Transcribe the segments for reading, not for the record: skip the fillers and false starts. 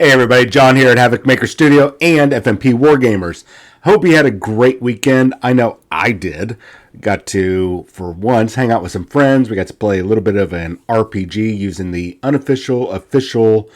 Hey everybody, John here at Havoc Maker Studio and FNP Wargamers. Hope you had a great weekend. I know I did. Got to, for once, hang out with some friends. We got to play a little bit of an RPG using the unofficial, official,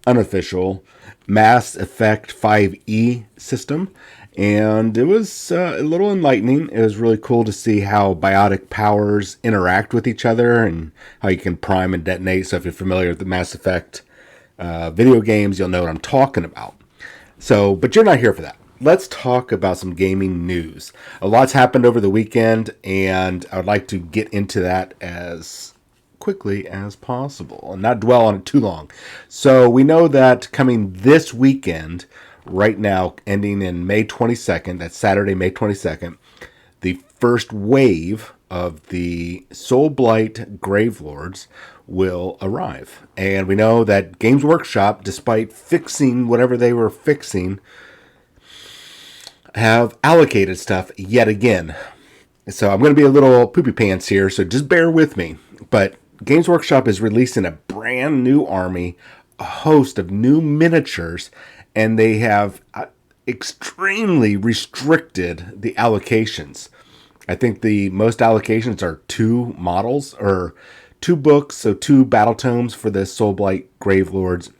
unofficial Mass Effect 5e system. And it was a little enlightening. It was really cool to see how biotic powers interact with each other and how you can prime and detonate. So if you're familiar with the Mass Effect video games, you'll know what I'm talking about. So, but you're not here for that. Let's talk about some gaming news. A lot's happened over the weekend, and I would like to get into that as quickly as possible and not dwell on it too long. So we know that coming this weekend, right now, ending in May 22nd, that's Saturday, May 22nd, the first wave of the Soulblight Gravelords will arrive. And we know that Games Workshop, despite fixing whatever they were fixing, have allocated stuff yet again. So I'm going to be a little poopy pants here, so just bear with me. But Games Workshop is releasing a brand new army, a host of new miniatures, and they have extremely restricted the allocations. I think the most allocations are 2 models, or 2 books, so 2 battle tomes for the Soulblight Gravelords,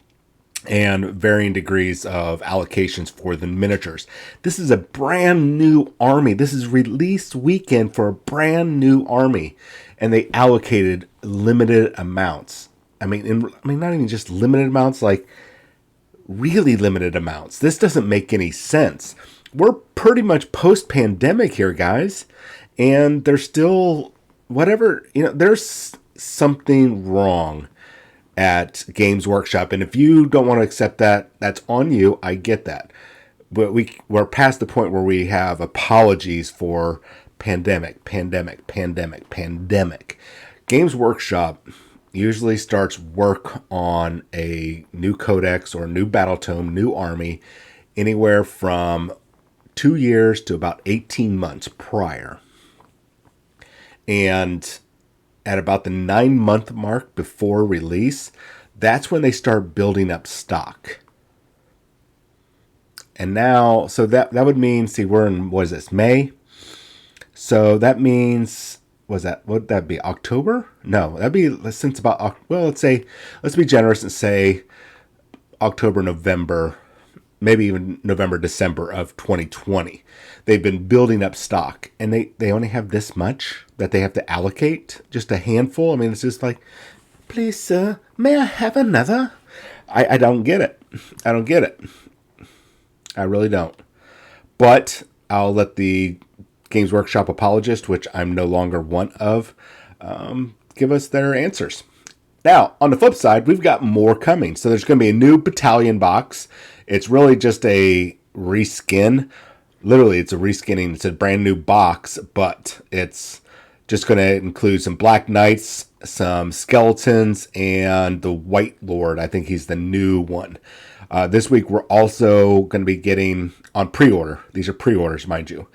and varying degrees of allocations for the miniatures. This is a brand new army. This is release weekend for a brand new army, and they allocated limited amounts. I mean, not even just limited amounts, like really limited amounts. This doesn't make any sense. We're pretty much post-pandemic here, guys, and there's still there's something wrong at Games Workshop, and if you don't want to accept that, that's on you. I get that, but we're past the point where we have apologies for pandemic. Games Workshop usually starts work on a new codex or new battle tome, new army, anywhere from 2 years to about 18 months prior. And at about the 9-month mark before release, that's when they start building up stock. And now, so that would mean, see, we're in, what is this, May? So that means, would that be October? No, that'd be since about, well, let's be generous and say October, November, maybe even November, December of 2020. They've been building up stock, and they only have this much that they have to allocate, just a handful. I mean, it's just like, please, sir, may I have another? I don't get it. I don't get it. I really don't. But I'll let the Games Workshop apologist, which I'm no longer one of, give us their answers. Now, on the flip side, we've got more coming. So there's going to be a new battalion box. It's really just a reskin. Literally, it's a reskinning. It's a brand new box, but it's just going to include some Black Knights, some skeletons, and the White Lord. I think he's the new one. This week, we're also going to be getting, on pre-order, these are pre-orders, mind you,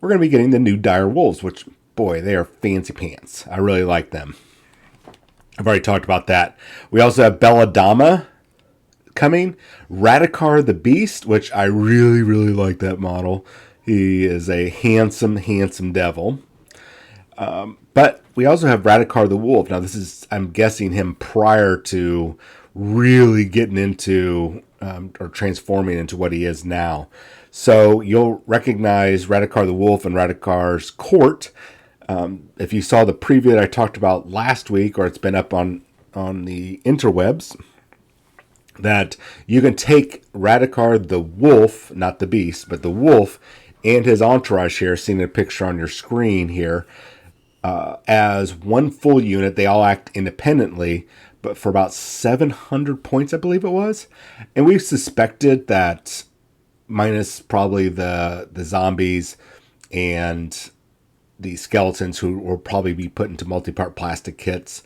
we're going to be getting the new Dire Wolves, which, boy, they are fancy pants. I really like them. I've already talked about that. We also have Belladama coming. Radikar the Beast, which I really, really like that model. He is a handsome, handsome devil. But we also have Radikar the Wolf. Now, this is, I'm guessing, him prior to really getting into or transforming into what he is now. So you'll recognize Radikar the Wolf and Radikar's Court. If you saw the preview that I talked about last week, or it's been up on the interwebs, that you can take Radikar the Wolf, not the Beast, but the Wolf, and his entourage here, seeing a picture on your screen here, as one full unit. They all act independently, but for about 700 points, I believe it was. And we suspected that, minus probably the zombies and the skeletons who will probably be put into multi-part plastic kits,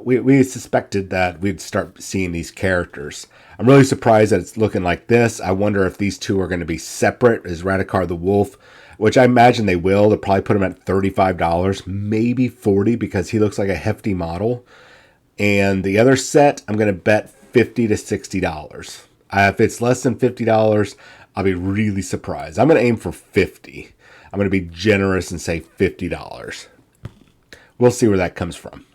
we suspected that we'd start seeing these characters. I'm really surprised that it's looking like this. I wonder if these two are going to be separate as Radikar the Wolf, which I imagine they will. They'll probably put him at $35, maybe $40, because he looks like a hefty model. And the other set, I'm going to bet $50 to $60. If it's less than $50, I'll be really surprised. I'm going to aim for 50. I'm going to be generous and say $50. We'll see where that comes from.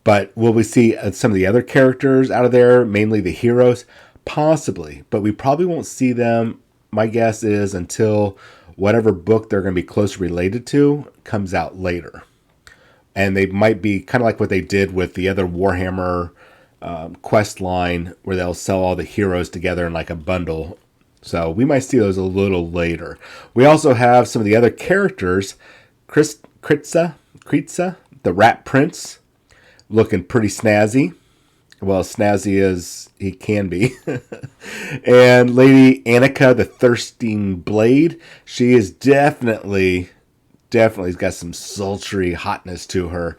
But will we see some of the other characters out of there, mainly the heroes? Possibly, but we probably won't see them, my guess is, until whatever book they're going to be closely related to comes out later. And they might be kind of like what they did with the other Warhammer quest line, where they'll sell all the heroes together in like a bundle. So we might see those a little later. We also have some of the other characters. Kritza, the Rat Prince, looking pretty snazzy. Well, snazzy as he can be. And Lady Annika, the Thirsting Blade, she is definitely got some sultry hotness to her,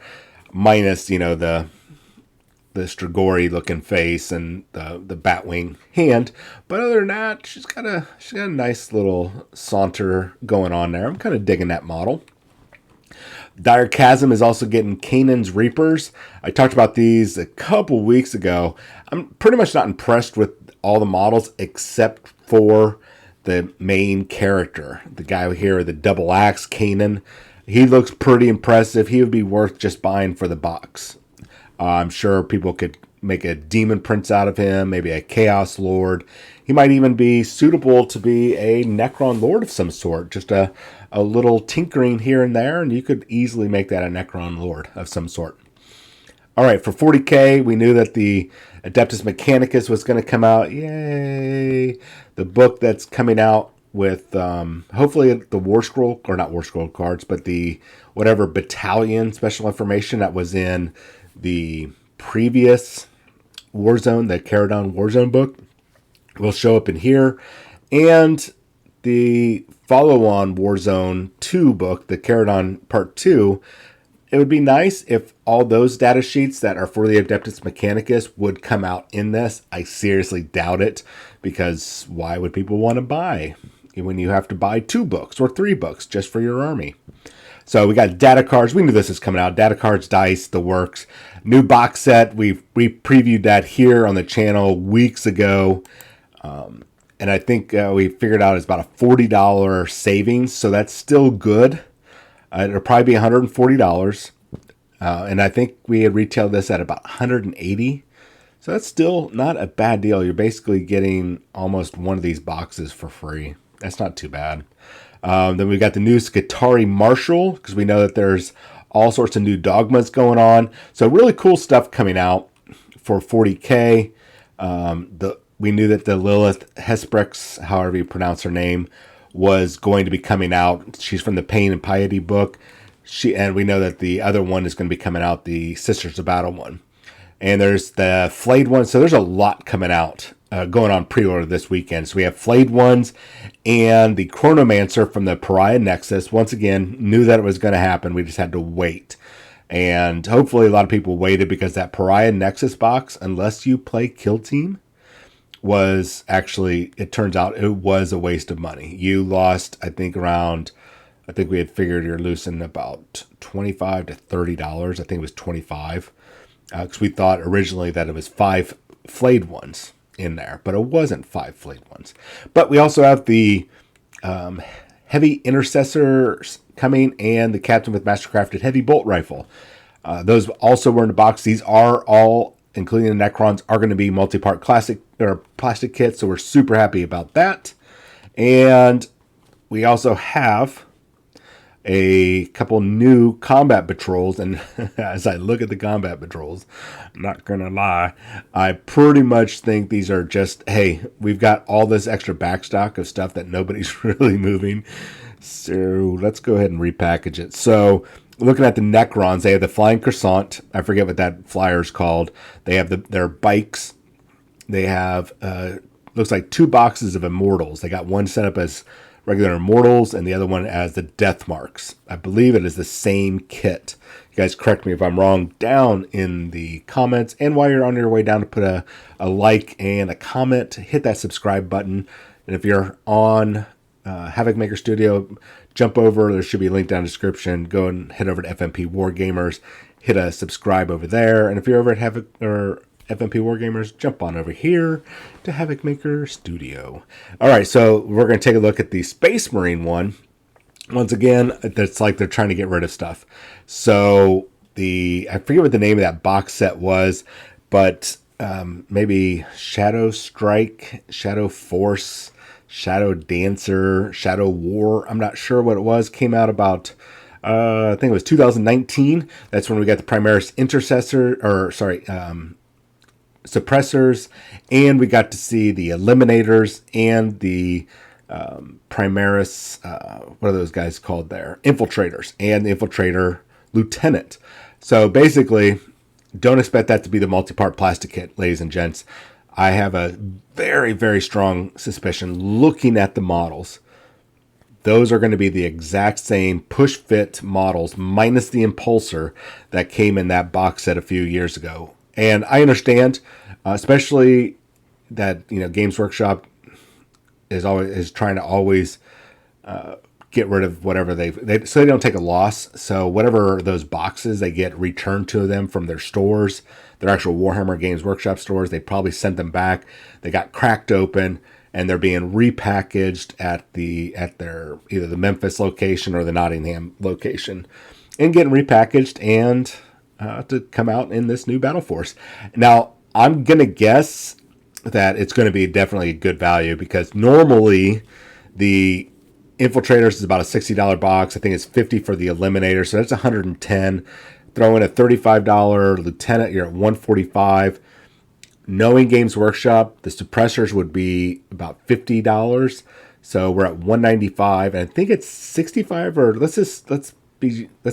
minus, the Strigoi looking face and the Batwing hand. But other than that, she's got a nice little saunter going on there. I'm kind of digging that model. Dire Chasm is also getting Canaan's Reapers. I talked about these a couple weeks ago. I'm pretty much not impressed with all the models except for the main character. The guy here, the double axe, Canaan. He looks pretty impressive. He would be worth just buying for the box. I'm sure people could make a Demon Prince out of him, maybe a Chaos Lord. He might even be suitable to be a Necron Lord of some sort. Just a little tinkering here and there, and you could easily make that a Necron Lord of some sort. All right, for 40K, we knew that the Adeptus Mechanicus was going to come out. Yay! The book that's coming out with hopefully the War Scroll, or not War Scroll cards, but the whatever battalion special information that was in the previous Warzone, the Caradon Warzone book, will show up in here. And the follow-on Warzone 2 book, the Caradon Part 2, it would be nice if all those data sheets that are for the Adeptus Mechanicus would come out in this. I seriously doubt it, because why would people want to buy when you have to buy 2 books or 3 books just for your army? So we got data cards. We knew this is coming out. Data cards, dice, the works. New box set. We previewed that here on the channel weeks ago. And I think we figured out it's about a $40 savings. So that's still good. It'll probably be $140. And I think we had retailed this at about $180. So that's still not a bad deal. You're basically getting almost one of these boxes for free. That's not too bad. Then we got the new Skitarii Marshal, because we know that there's all sorts of new dogmas going on. So really cool stuff coming out for 40K. We knew that the Lilith Hesprex, however you pronounce her name, was going to be coming out. She's from the Pain and Piety book. And we know that the other one is going to be coming out, the Sisters of Battle one. And there's the Flayed one. So there's a lot coming out, going on pre-order this weekend. So we have Flayed ones and the Chronomancer from the Pariah Nexus. Once again, knew that it was going to happen. We just had to wait. And hopefully a lot of people waited, because that Pariah Nexus box, unless you play Kill Team, was actually, it turns out it was a waste of money. You lost, I think we had figured you're losing about $25 to $30. I think it was $25. Because we thought originally that it was 5 Flayed ones in there, but it wasn't 5 Flayed ones. But we also have the Heavy Intercessors coming, and the Captain with Mastercrafted Heavy Bolt Rifle. Those also were in the box. These are all, including the Necrons, are going to be multi-part classic or plastic kits, so we're super happy about that. And we also have a couple new combat patrols, and as I look at the combat patrols, I'm not gonna lie, I pretty much think these are just, hey, we've got all this extra backstock of stuff that nobody's really moving, so let's go ahead and repackage it. So looking at the Necrons, they have the Flying Croissant. I forget what that flyer's called. They have their bikes. They have looks like 2 boxes of Immortals. They got one set up as regular Immortals and the other one as the Death Marks. I believe it is the same kit. You guys correct me if I'm wrong down in the comments. And while you're on your way down, to put a like and a comment, hit that subscribe button. And if you're on Havoc Maker Studio, jump over. There should be a link down in the description. Go and head over to FNP Wargamers. Hit a subscribe over there. And if you're over at Havoc or FNP Wargamers, jump on over here to Havoc Maker Studio. All right, so we're going to take a look at the Space Marine one. Once again, that's like they're trying to get rid of stuff. So I forget what the name of that box set was, but maybe Shadow Strike, Shadow Force, Shadow Dancer, Shadow War. I'm not sure what it was. Came out about, I think it was 2019. That's when we got the Primaris Suppressors, and we got to see the Eliminators and the Primaris, what are those guys called there? Infiltrators, and the Infiltrator Lieutenant. So basically, don't expect that to be the multi-part plastic kit, ladies and gents. I have a very, very strong suspicion, looking at the models, those are going to be the exact same push-fit models, minus the impulsor that came in that box set a few years ago. And I understand, especially that Games Workshop is trying to always get rid of whatever so they don't take a loss. So whatever those boxes they get returned to them from their stores, their actual Warhammer Games Workshop stores, they probably sent them back. They got cracked open and they're being repackaged at their either the Memphis location or the Nottingham location, and getting repackaged and to come out in this new Battle Force. Now I'm gonna guess that it's going to be definitely a good value, because normally the Infiltrators is about a $60 box. I think it's $50 for the Eliminator, so that's $110. Throw in a $35 Lieutenant, you're at $145. Knowing Games Workshop, the Suppressors would be about $50, so we're at $195, and I think it's $65, or let's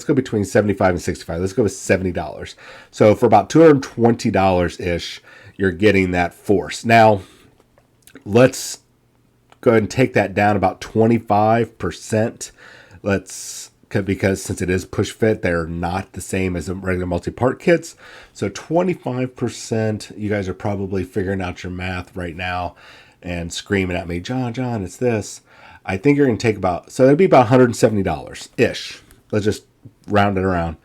go between $75 and $65. Let's go with $70. So for about $220 ish, you're getting that force. Now, let's go ahead and take that down about 25%. Because since it is push fit, they're not the same as the regular multi-part kits. So 25%, you guys are probably figuring out your math right now and screaming at me, John, it's this. I think you're going to take so that'd be about $170-ish. Let's just round it around.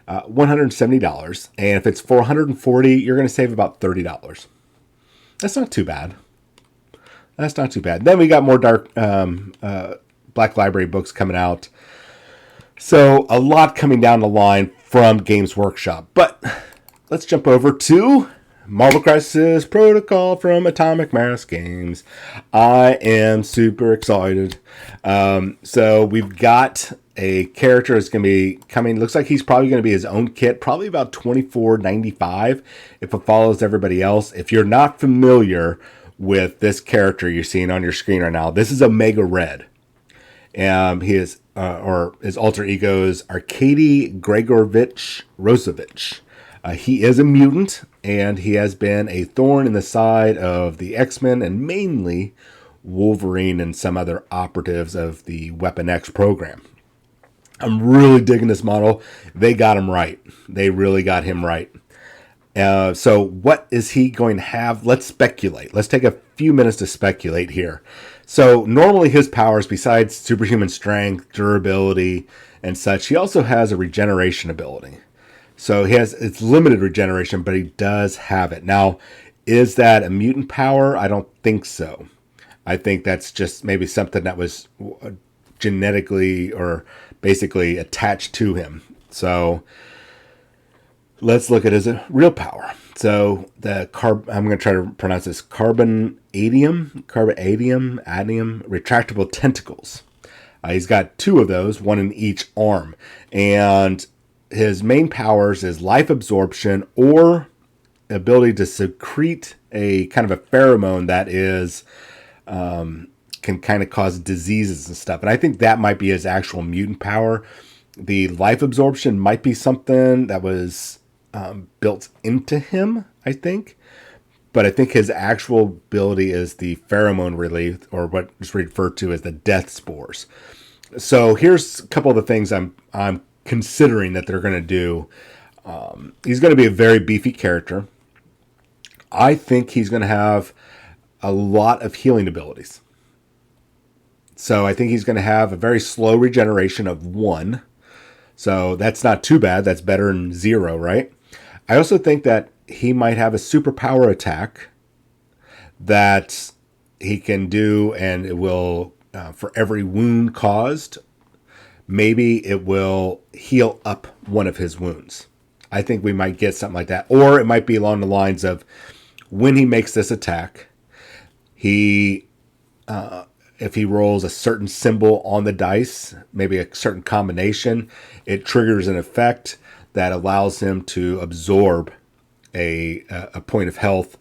$170. And if it's $440, you're going to save about $30. That's not too bad. Then we got more Black Library books coming out. So a lot coming down the line from Games Workshop. But let's jump over to Marvel Crisis Protocol from Atomic Mass Games. I am super excited. So we've got a character that's going to be coming. Looks like he's probably going to be his own kit. Probably about $24.95 if it follows everybody else. If you're not familiar with this character you're seeing on your screen right now, this is Omega Red. He is, or his alter ego is Arkady Gregorovich Rosevich. He is a mutant, and he has been a thorn in the side of the X-Men and mainly Wolverine and some other operatives of the Weapon X program. I'm really digging this model. They got him right. They really got him right. So what is he going to have? Let's speculate. Let's take a few minutes to speculate here. So normally his powers, besides superhuman strength, durability, and such, he also has a regeneration ability. So it's limited regeneration, but he does have it. Now, is that a mutant power? I don't think so. I think that's just maybe something that was genetically or basically attached to him. So let's look at his real power. So I'm going to try to pronounce this carbonadium, retractable tentacles. He's got two of those, one in each arm. And his main powers is life absorption or ability to secrete a kind of a pheromone that is can kind of cause diseases and stuff. And I think that might be his actual mutant power. The life absorption might be something that was built into him, I think. But I think his actual ability is the pheromone relief, or what is referred to as the death spores. So here's a couple of the things I'm considering that they're going to do. He's going to be a very beefy character. I think he's going to have a lot of healing abilities. So I think he's going to have a very slow regeneration of 1. So that's not too bad. That's better than 0, right? I also think that he might have a superpower attack that he can do, and it will, for every wound caused, maybe it will heal up one of his wounds. I think we might get something like that. Or it might be along the lines of, when he makes this attack, he, if he rolls a certain symbol on the dice, maybe a certain combination, it triggers an effect that allows him to absorb a point of health,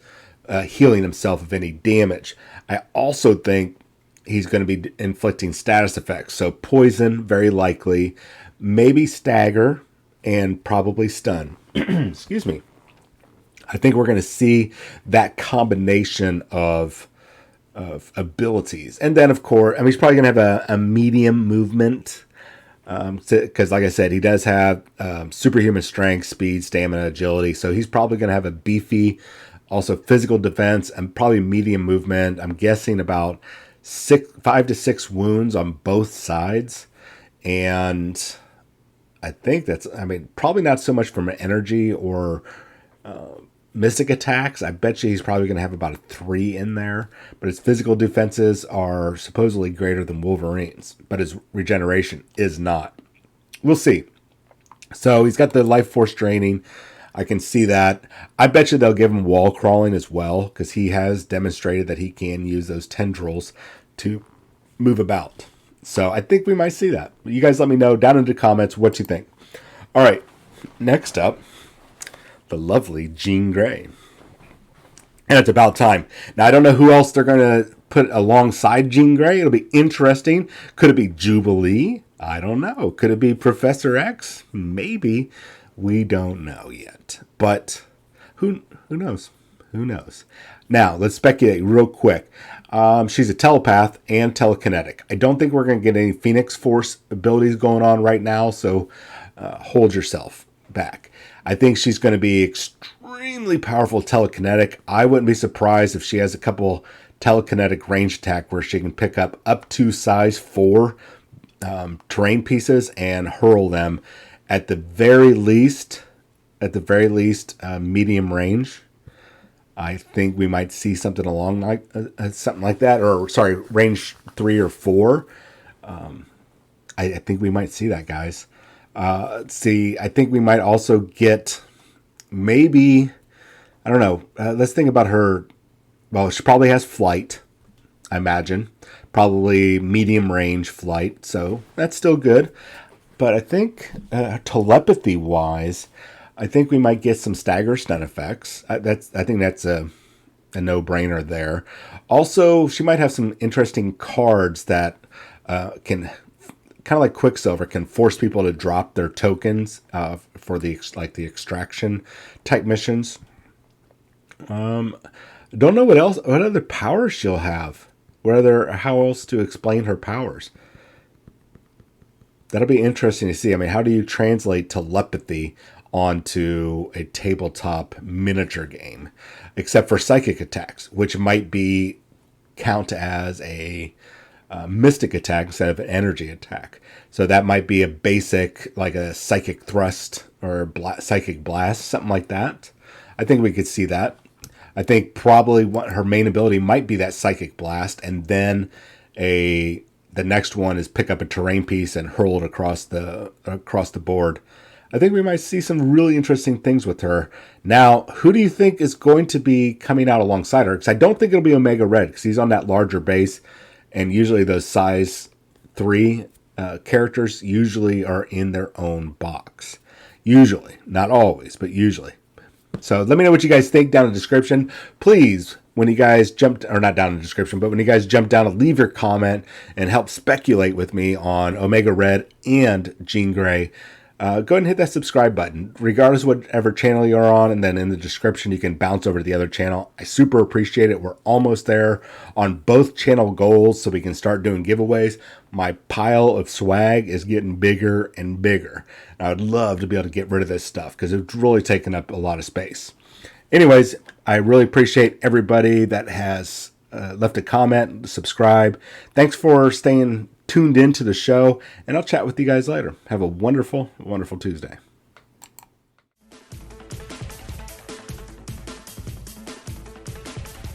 healing himself of any damage. I also think he's going to be inflicting status effects. So poison, very likely, maybe stagger, and probably stun. Excuse me. I think we're going to see that combination of abilities. And then, of course, I mean, he's probably going to have a medium movement. Because, like I said, he does have superhuman strength, speed, stamina, agility. So he's probably going to have a beefy, also physical defense, and probably medium movement. I'm guessing about 5 to 6 wounds on both sides. And I think that's, I mean, probably not so much from an energy or mystic attacks. I bet you he's probably going to have about a 3 in there. But his physical defenses are supposedly greater than Wolverine's. But his regeneration is not. We'll see. So he's got the life force draining. I can see that. I bet you they'll give him wall crawling as well, because he has demonstrated that he can use those tendrils to move about. So I think we might see that. You guys let me know down in the comments what you think. All right, next up, the lovely Jean Grey. And it's about time. Now, I don't know who else they're going to put alongside Jean Grey. It'll be interesting. Could it be Jubilee? I don't know. Could it be Professor X? Maybe. We don't know yet. But who knows? Who knows? Now, let's speculate real quick. She's a telepath and telekinetic. I don't think we're going to get any Phoenix Force abilities going on right now, so hold yourself back. I think she's going to be extremely powerful telekinetic. I wouldn't be surprised if she has a couple telekinetic range attack where she can pick up to size 4 terrain pieces and hurl them at the very least, medium range. I think we might see something along something like that, or sorry, range 3 or 4. I think we might see that, guys. I think we might also get maybe, I don't know. Let's think about her. Well, she probably has flight, I imagine. Probably medium range flight, so that's still good. But I think telepathy-wise, I think we might get some stagger stun effects. I think that's a no-brainer there. Also, she might have some interesting cards that can, kind of like Quicksilver, can force people to drop their tokens for the extraction type missions. Don't know what other powers she'll have. How else to explain her powers? That'll be interesting to see. I mean, how do you translate telepathy onto a tabletop miniature game, except for psychic attacks, which might count as a mystic attack instead of an energy attack. So that might be a basic, like a psychic thrust or psychic blast, something like that. I think we could see that. I think probably her main ability might be that psychic blast, and then the next one is pick up a terrain piece and hurl it across the board. I think we might see some really interesting things with her. Now, who do you think is going to be coming out alongside her? Because I don't think it'll be Omega Red, because he's on that larger base, and usually those size 3 characters usually are in their own box. Usually. Not always, but usually. So let me know what you guys think down in the description. Please, when you guys jump, or not down in the description, but when you guys jump down and leave your comment and help speculate with me on Omega Red and Jean Grey, go ahead and hit that subscribe button, regardless of whatever channel you're on, and then in the description you can bounce over to the other channel. I super appreciate it. We're almost there on both channel goals, so we can start doing giveaways. My pile of swag is getting bigger and bigger. I would love to be able to get rid of this stuff, because it's really taking up a lot of space. Anyways, I really appreciate everybody that has left a comment, subscribe. Thanks for staying tuned into the show, and I'll chat with you guys later. Have a wonderful, wonderful Tuesday.